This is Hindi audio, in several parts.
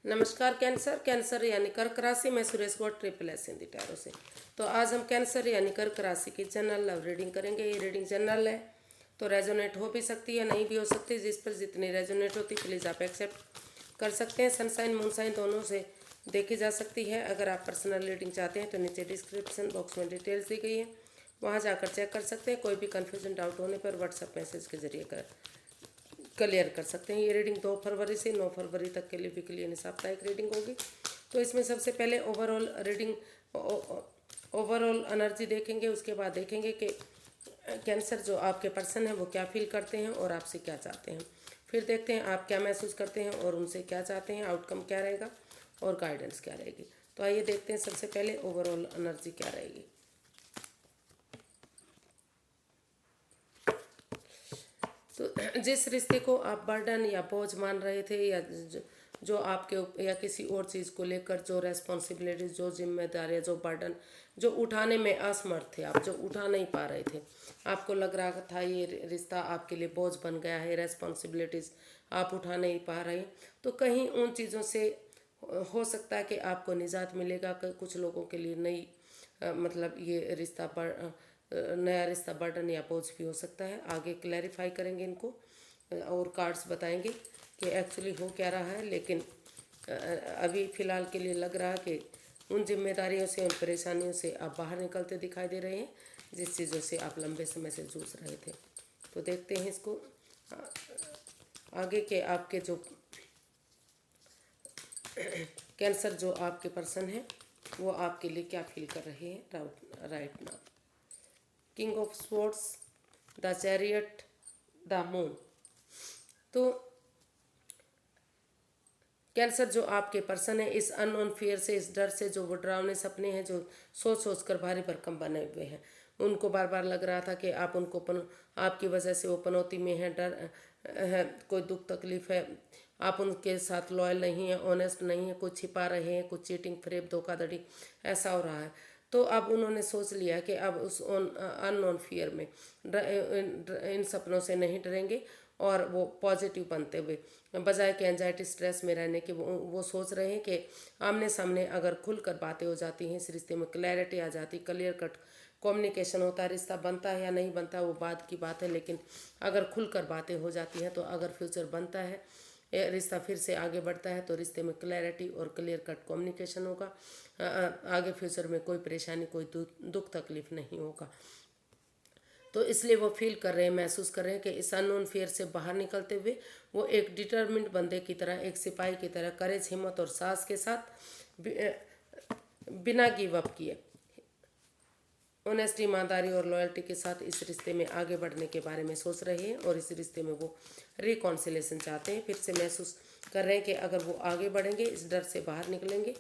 नमस्कार कैंसर यानी कर्क राशि में Suresh Gaur triple S Hindi tarot से। तो आज हम कैंसर यानी कर्क राशि की जनरल लव रीडिंग करेंगे। ये रीडिंग जनरल है तो रेजोनेट हो भी सकती है, नहीं भी हो सकती। जिस पर जितनी रेजोनेट होती प्लीज़ आप एक्सेप्ट कर सकते हैं। सनसाइन मूनसाइन दोनों से देखी जा सकती है। अगर आप पर्सनल रीडिंग चाहते हैं तो नीचे डिस्क्रिप्शन बॉक्स में डिटेल्स दी गई है, वहाँ जाकर चेक कर सकते हैं। कोई भी कन्फ्यूजन डाउट होने पर व्हाट्सएप मैसेज के जरिए क्लियर कर सकते हैं। ये रीडिंग 2 फरवरी से 9 फरवरी तक के लिए वीकली यानी साप्ताहिक रीडिंग होगी। तो इसमें सबसे पहले ओवरऑल रीडिंग, ओवरऑल एनर्जी देखेंगे। उसके बाद देखेंगे कि कैंसर जो आपके पर्सन है वो क्या फील करते हैं और आपसे क्या चाहते हैं। फिर देखते हैं आप क्या महसूस करते हैं और उनसे क्या चाहते हैं, आउटकम क्या रहेगा और गाइडेंस क्या रहेगी। तो आइए देखते हैं सबसे पहले ओवरऑल एनर्जी क्या रहेगी। तो जिस रिश्ते को आप बर्डन या बोझ मान रहे थे, या जो आपके या किसी और चीज़ को लेकर जो रेस्पॉन्सिबिलिटीज, जो जिम्मेदारियाँ, जो बर्डन जो उठाने में असमर्थ थे, आप जो उठा नहीं पा रहे थे, आपको लग रहा था ये रिश्ता आपके लिए बोझ बन गया है, रेस्पॉन्सिबिलिटीज़ आप उठा नहीं पा रहे, तो कहीं उन चीज़ों से हो सकता है कि आपको निजात मिलेगा। कुछ लोगों के लिए नई मतलब ये रिश्ता नया रिश्ता बर्डन या बोझ भी हो सकता है। आगे क्लैरिफाई करेंगे इनको और कार्ड्स बताएंगे कि एक्चुअली हो क्या रहा है। लेकिन अभी फ़िलहाल के लिए लग रहा है कि उन जिम्मेदारियों से, उन परेशानियों से आप बाहर निकलते दिखाई दे रहे हैं जिस चीज़ों से आप लंबे समय से जूझ रहे थे। तो देखते हैं इसको आगे के आपके जो कैंसर जो आपके पर्सन है वो आपके लिए क्या फील कर रहे हैं right now. King of swords, the chariot, the moon. तो कैंसर जो आपके पर्सन है, इस अननोन फियर से, इस डर से, जो वो डरावने सपने हैं जो सोच सोच कर भारी भरकम बने हुए हैं, उनको बार बार लग रहा था कि आप उनको आपकी वजह से वो पनौती में है, डर है, कोई दुख तकलीफ है, आप उनके साथ लॉयल नहीं है, ऑनेस्ट नहीं है, कुछ छिपा रहे हैं, कुछ चीटिंग, फ्रेब, धोखाधड़ी ऐसा हो रहा है। तो अब उन्होंने सोच लिया कि अब उस अननोन फियर में इन सपनों से नहीं डरेंगे और वो पॉजिटिव बनते हुए, बजाय कि एंजाइटी स्ट्रेस में रहने के, वो सोच रहे हैं कि आमने सामने अगर खुलकर बातें हो जाती हैं, इस रिश्ते में क्लैरिटी आ जाती, क्लियर कट कम्युनिकेशन होता है, रिश्ता बनता है या नहीं बनता वो बाद की बात है। लेकिन अगर खुलकर बातें हो जाती हैं तो अगर फ्यूचर बनता है, रिश्ता फिर से आगे बढ़ता है, तो रिश्ते में क्लैरिटी और क्लियर कट कम्युनिकेशन होगा। आगे फ्यूचर में कोई परेशानी, कोई दुख तकलीफ नहीं होगा। तो इसलिए वो फील कर रहे हैं, महसूस कर रहे हैं कि इस अननोन फियर से बाहर निकलते हुए वो एक डिटर्मिन्ड बंदे की तरह, एक सिपाही की तरह करेज, हिम्मत और साहस के साथ बिना गिव अप किए, ऑनेस्टी, ईमानदारी और लॉयल्टी के साथ इस रिश्ते में आगे बढ़ने के बारे में सोच रहे हैं। और इस रिश्ते में वो रिकॉन्सिलेशन चाहते हैं। फिर से महसूस कर रहे हैं कि अगर वो आगे बढ़ेंगे, इस डर से बाहर निकलेंगे,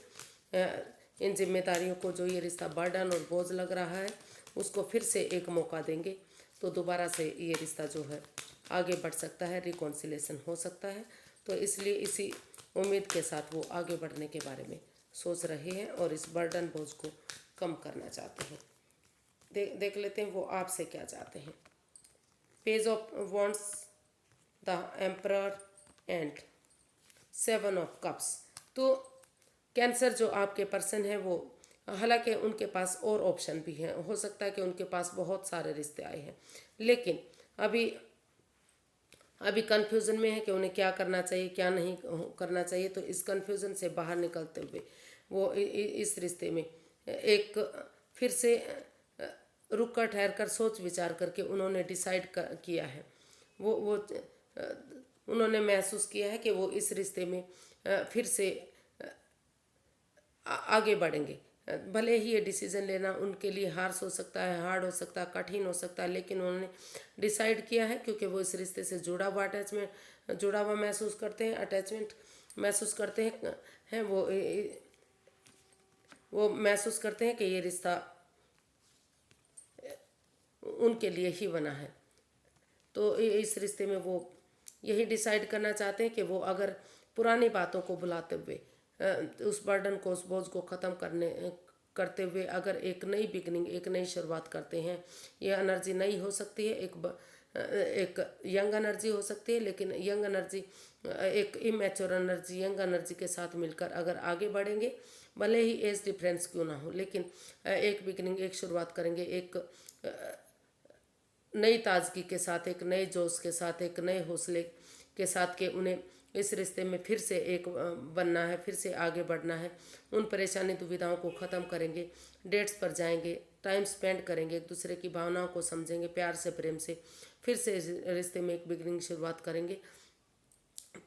इन जिम्मेदारियों को, जो ये रिश्ता बर्डन और बोझ लग रहा है, उसको फिर से एक मौका देंगे, तो दोबारा से ये रिश्ता जो है आगे बढ़ सकता है, रिकॉन्सिलेशन हो सकता है। तो इसलिए इसी उम्मीद के साथ वो आगे बढ़ने के बारे में सोच रहे हैं और इस बर्डन बोझ को कम करना चाहते हैं। देख लेते हैं वो आपसे क्या चाहते हैं। Page of wands, the emperor and 7 of cups. तो कैंसर जो आपके पर्सन है वो, हालांकि उनके पास और ऑप्शन भी हैं, हो सकता है कि उनके पास बहुत सारे रिश्ते आए हैं, लेकिन अभी अभी कन्फ्यूज़न में है कि उन्हें क्या करना चाहिए, क्या नहीं करना चाहिए। तो इस कन्फ्यूज़न से बाहर निकलते हुए वो इस रिश्ते में एक फिर से रुक कर, ठहर कर, सोच विचार करके उन्होंने डिसाइड किया है। वो उन्होंने महसूस किया है कि वो इस रिश्ते में फिर से आगे बढ़ेंगे। भले ही ये डिसीज़न लेना उनके लिए हार्श हो सकता है, हार्ड हो सकता है, कठिन हो सकता है, लेकिन उन्होंने डिसाइड किया है, क्योंकि वो इस रिश्ते से जुड़ा हुआ महसूस करते हैं, अटैचमेंट महसूस करते हैं वो महसूस करते हैं कि ये रिश्ता उनके लिए ही बना है। तो इस रिश्ते में वो यही डिसाइड करना चाहते हैं कि वो अगर पुरानी बातों को भुलाते हुए, उस बर्डन को, उस बोझ को ख़त्म करते हुए अगर एक नई बिगनिंग, एक नई शुरुआत करते हैं, ये एनर्जी नई हो सकती है। एक एक यंग एनर्जी हो सकती है, लेकिन यंग एनर्जी एक इमेच्योर एनर्जी यंग एनर्जी के साथ मिलकर अगर आगे बढ़ेंगे, भले ही एज डिफरेंस क्यों ना हो, लेकिन एक बिगिनिंग, एक शुरुआत करेंगे, एक नई ताजगी के साथ, एक नए जोश के साथ, एक नए हौसले के साथ कि उन्हें इस रिश्ते में फिर से एक बनना है, फिर से आगे बढ़ना है। उन परेशानी दुविधाओं को ख़त्म करेंगे, डेट्स पर जाएंगे, टाइम स्पेंड करेंगे, एक दूसरे की भावनाओं को समझेंगे, प्यार से, प्रेम से फिर से इस रिश्ते में एक बिगनिंग शुरुआत करेंगे,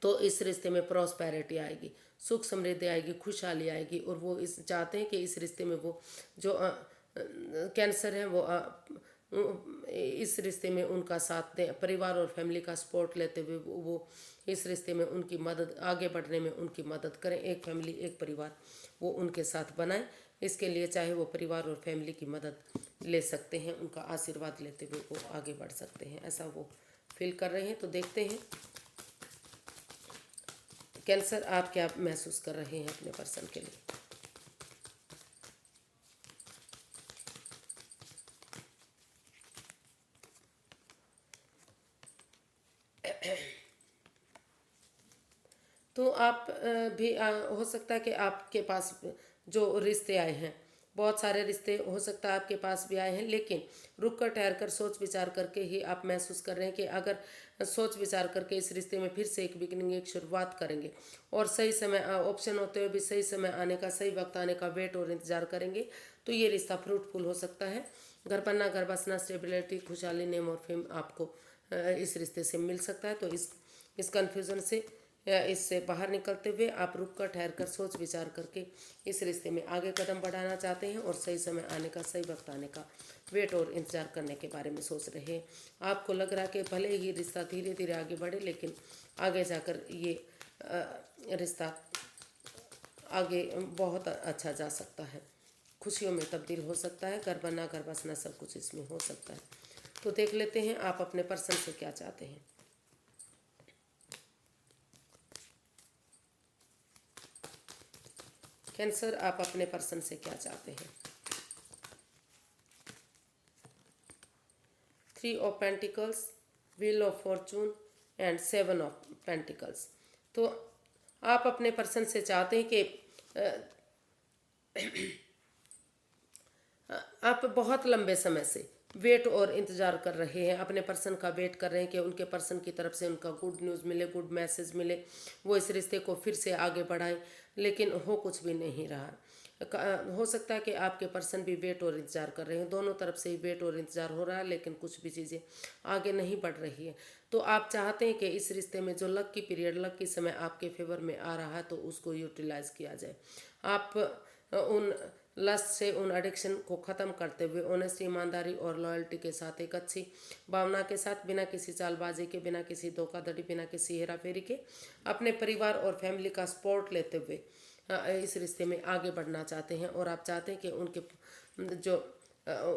तो इस रिश्ते में प्रॉस्पेरिटी आएगी, सुख समृद्धि आएगी, खुशहाली आएगी। और वो इस चाहते हैं कि इस रिश्ते में वो जो कैंसर है वो इस रिश्ते में उनका साथ दें, परिवार और फैमिली का सपोर्ट लेते हुए वो इस रिश्ते में उनकी मदद, आगे बढ़ने में उनकी मदद करें। एक फैमिली, एक परिवार वो उनके साथ बनाएं। इसके लिए चाहे वो परिवार और फैमिली की मदद ले सकते हैं, उनका आशीर्वाद लेते हुए वो आगे बढ़ सकते हैं, ऐसा वो फील कर रहे हैं। तो देखते हैं कैंसर आप क्या महसूस कर रहे हैं अपने पर्सन के लिए। तो आप भी हो सकता है कि आपके पास जो रिश्ते आए हैं, बहुत सारे रिश्ते हो सकता है आपके पास भी आए हैं, लेकिन रुक कर ठहर कर सोच विचार करके ही आप महसूस कर रहे हैं कि अगर सोच विचार करके इस रिश्ते में फिर से एक बिगिनिंग, एक शुरुआत करेंगे और सही समय ऑप्शन होते हुए भी सही समय आने का, सही वक्त आने का वेट और इंतजार करेंगे, तो ये रिश्ता फ्रूटफुल हो सकता है। घर बनना, घर बसना, स्टेबिलिटी, खुशहाली, नेम और फेम आपको इस रिश्ते से मिल सकता है। तो इस कन्फ्यूज़न से या इससे बाहर निकलते हुए आप रुक कर ठहर कर सोच विचार करके इस रिश्ते में आगे कदम बढ़ाना चाहते हैं और सही समय आने का, सही वक्त आने का वेट और इंतजार करने के बारे में सोच रहे हैं। आपको लग रहा है कि भले ही रिश्ता धीरे धीरे आगे बढ़े, लेकिन आगे जाकर ये रिश्ता आगे बहुत अच्छा जा सकता है, खुशियों में तब्दील हो सकता है, घर बनना, घर बसना, सब कुछ इसमें हो सकता है। तो देख लेते हैं आप अपने पर्सन से क्या चाहते हैं। कैंसर आप अपने पर्सन से क्या चाहते हैं। 3 of pentacles, wheel of Fortune and 7 of pentacles. तो आप अपने पर्सन से चाहते हैं कि आप बहुत लंबे समय से वेट और इंतज़ार कर रहे हैं, अपने पर्सन का वेट कर रहे हैं कि उनके पर्सन की तरफ से उनका गुड न्यूज़ मिले, गुड मैसेज मिले, वो इस रिश्ते को फिर से आगे बढ़ाएं, लेकिन हो कुछ भी नहीं रहा। हो सकता है कि आपके पर्सन भी वेट और इंतज़ार कर रहे हैं, दोनों तरफ से ही वेट और इंतज़ार हो रहा है, लेकिन कुछ भी चीज़ें आगे नहीं बढ़ रही है। तो आप चाहते हैं कि इस रिश्ते में जो लक की पीरियड, लक की समय आपके फेवर में आ रहा है, तो उसको यूटिलाइज़ किया जाए। आप उन लस्ट से, उन एडिक्शन को ख़त्म करते हुए ऑनेस्टी, ईमानदारी और लॉयल्टी के साथ, एक अच्छी भावना के साथ, बिना किसी चालबाजी के, बिना किसी धोखाधड़ी, बिना किसी हेराफेरी के, अपने परिवार और फैमिली का सपोर्ट लेते हुए इस रिश्ते में आगे बढ़ना चाहते हैं। और आप चाहते हैं कि उनके जो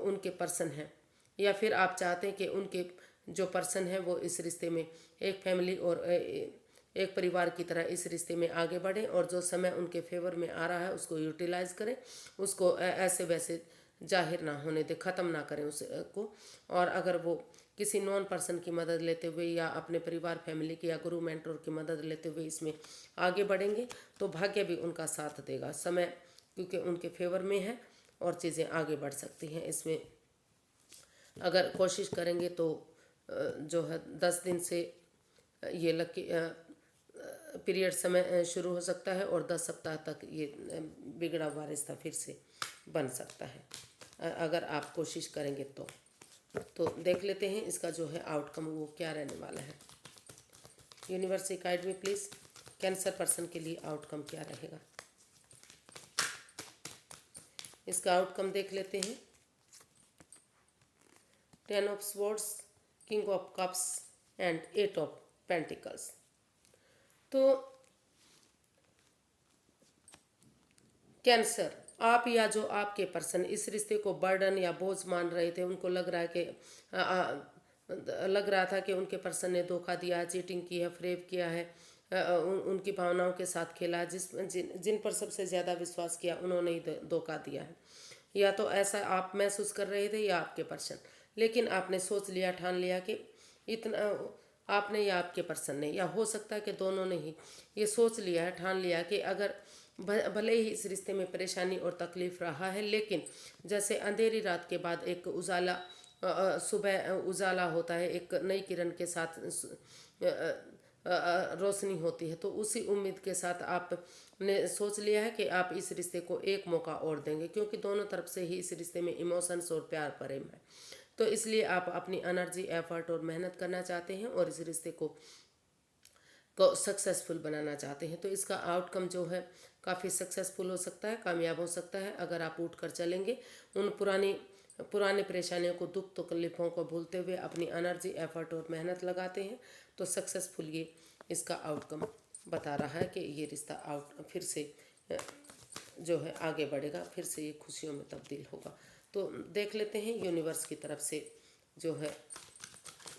उनके पर्सन हैं, या फिर आप चाहते हैं कि उनके जो पर्सन है वो इस रिश्ते में एक फैमिली और एक परिवार की तरह इस रिश्ते में आगे बढ़ें, और जो समय उनके फेवर में आ रहा है उसको यूटिलाइज करें, उसको ऐसे वैसे जाहिर ना होने दें, ख़त्म ना करें उसको। और अगर वो किसी नॉन पर्सन की मदद लेते हुए या अपने परिवार, फैमिली की या गुरु मेंटोर की मदद लेते हुए इसमें आगे बढ़ेंगे, तो भाग्य भी उनका साथ देगा, समय क्योंकि उनके फेवर में है और चीज़ें आगे बढ़ सकती हैं। इसमें अगर कोशिश करेंगे तो जो है 10 दिन से ये लकी पीरियड समय शुरू हो सकता है, और 10 सप्ताह तक ये बिगड़ा हुआ रिश्ता फिर से बन सकता है अगर आप कोशिश करेंगे तो देख लेते हैं इसका जो है आउटकम वो क्या रहने वाला है। यूनिवर्स से guide me please, cancer person के लिए आउटकम क्या रहेगा, इसका आउटकम देख लेते हैं। 10 of swords, king of cups and 8 of pentacles. तो कैंसर, आप या जो आपके पर्सन इस रिश्ते को बर्डन या बोझ मान रहे थे, उनको लग रहा है कि लग रहा था कि उनके पर्सन ने धोखा दिया है, चीटिंग की है, फ्रेब किया है, उनकी भावनाओं के साथ खेला, जिन पर सबसे ज़्यादा विश्वास किया उन्होंने ही धोखा दिया है। या तो ऐसा आप महसूस कर रहे थे या आपके पर्सन, लेकिन आपने सोच लिया, ठान लिया कि इतना आपने या आपके पर्सन ने, या हो सकता है कि दोनों ने ही ये सोच लिया है, ठान लिया है कि अगर भले ही इस रिश्ते में परेशानी और तकलीफ रहा है, लेकिन जैसे अंधेरी रात के बाद एक उजाला, सुबह उजाला होता है, एक नई किरण के साथ रोशनी होती है, तो उसी उम्मीद के साथ आपने सोच लिया है कि आप इस रिश्ते को एक मौका और देंगे, क्योंकि दोनों तरफ से ही इस रिश्ते में इमोशंस और प्यार प्रेम है। तो इसलिए आप अपनी एनर्जी, एफर्ट और मेहनत करना चाहते हैं और इस रिश्ते को सक्सेसफुल बनाना चाहते हैं। तो इसका आउटकम जो है काफ़ी सक्सेसफुल हो सकता है, कामयाब हो सकता है, अगर आप उठ कर चलेंगे उन पुरानी परेशानियों को, दुख तकलीफ़ों को भूलते हुए अपनी एनर्जी, एफर्ट और मेहनत लगाते हैं, तो सक्सेसफुल ये इसका आउटकम बता रहा है कि ये रिश्ता फिर से जो है आगे बढ़ेगा, फिर से ये खुशियों में तब्दील होगा। तो देख लेते हैं यूनिवर्स की तरफ से जो है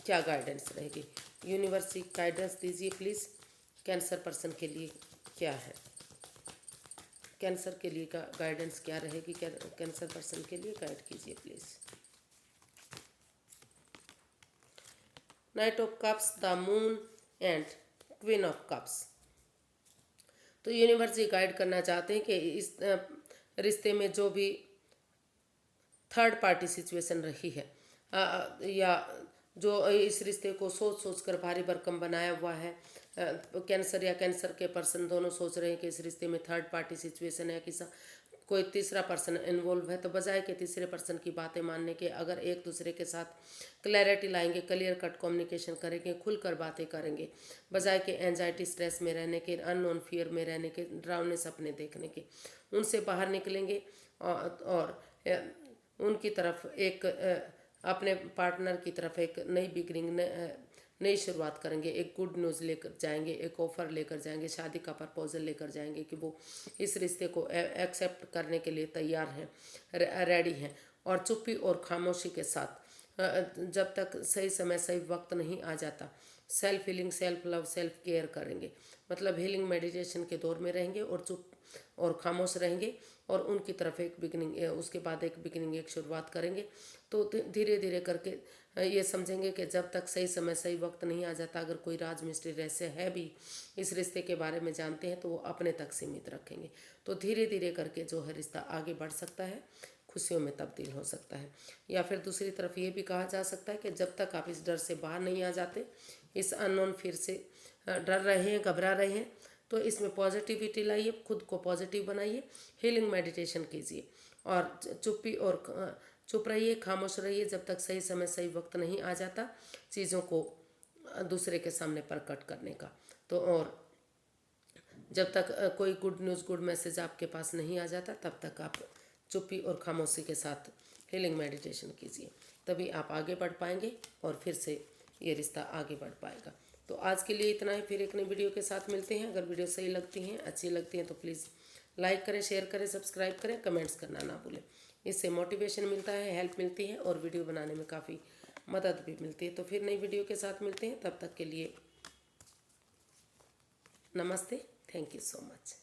क्या गाइडेंस रहेगी। यूनिवर्स गाइडेंस दीजिए प्लीज़, कैंसर पर्सन के लिए क्या है, कैंसर के लिए का गाइडेंस क्या रहेगी, कैंसर पर्सन के लिए गाइड कीजिए please. Night of cups, the moon and queen of cups. तो यूनिवर्स ये गाइड करना चाहते हैं कि इस रिश्ते में जो भी थर्ड पार्टी सिचुएशन रही है, या जो इस रिश्ते को सोच सोच कर भारी भरकम बनाया हुआ है, कैंसर या कैंसर के पर्सन दोनों सोच रहे हैं कि इस रिश्ते में थर्ड पार्टी सिचुएशन है, कि कोई तीसरा पर्सन इन्वॉल्व है, तो बजाय के तीसरे पर्सन की बातें मानने के अगर एक दूसरे के साथ क्लैरिटी लाएंगे, क्लियर कट कम्युनिकेशन करेंगे, खुलकर बातें करेंगे, बजाय के एंजाइटी, स्ट्रेस में रहने के, अननोन फियर में रहने के, डरावने सपने देखने के, उनसे बाहर निकलेंगे और उनकी तरफ एक अपने पार्टनर की तरफ एक नई बिगनिंग, नई शुरुआत करेंगे, एक गुड न्यूज़ लेकर जाएंगे, एक ऑफ़र लेकर जाएंगे, शादी का प्रपोजल लेकर जाएंगे कि वो इस रिश्ते को एक्सेप्ट करने के लिए तैयार हैं, रेडी हैं। और चुप्पी और खामोशी के साथ जब तक सही समय, सही वक्त नहीं आ जाता, self healing, self love, self care करेंगे। मतलब हीलिंग मेडिटेशन के दौर में रहेंगे और चुप और खामोश रहेंगे, और उनकी तरफ एक बिगनिंग, उसके बाद एक बिगनिंग, एक शुरुआत करेंगे। तो धीरे धीरे करके ये समझेंगे कि जब तक सही समय, सही वक्त नहीं आ जाता, अगर कोई राज मिस्ट्री रहस्य है भी इस रिश्ते के बारे में जानते हैं, तो वो अपने तक सीमित रखेंगे। तो धीरे धीरे करके जो है रिश्ता आगे बढ़ सकता है, खुशियों में तब्दील हो सकता है। या फिर दूसरी तरफ ये भी कहा जा सकता है कि जब तक आप इस डर से बाहर नहीं आ जाते, इस अननोन फिर से डर रहे हैं, घबरा रहे हैं, तो इसमें पॉजिटिविटी लाइए, खुद को पॉजिटिव बनाइए, हीलिंग मेडिटेशन कीजिए और चुप रहिए, खामोश रहिए जब तक सही समय, सही वक्त नहीं आ जाता चीज़ों को दूसरे के सामने प्रकट करने का। तो और जब तक कोई गुड न्यूज़, गुड मैसेज आपके पास नहीं आ जाता, तब तक आप चुप्पी और खामोशी के साथ हीलिंग मेडिटेशन कीजिए, तभी आप आगे बढ़ पाएंगे और फिर से ये रिश्ता आगे बढ़ पाएगा। तो आज के लिए इतना ही, फिर एक नई वीडियो के साथ मिलते हैं। अगर वीडियो सही लगती हैं, अच्छी लगती हैं, तो प्लीज़ लाइक करें, शेयर करें, सब्सक्राइब करें, कमेंट्स करना ना भूलें। इससे मोटिवेशन मिलता है, हेल्प मिलती है और वीडियो बनाने में काफ़ी मदद भी मिलती है। तो फिर नई वीडियो के साथ मिलते हैं, तब तक के लिए नमस्ते, थैंक यू सो मच।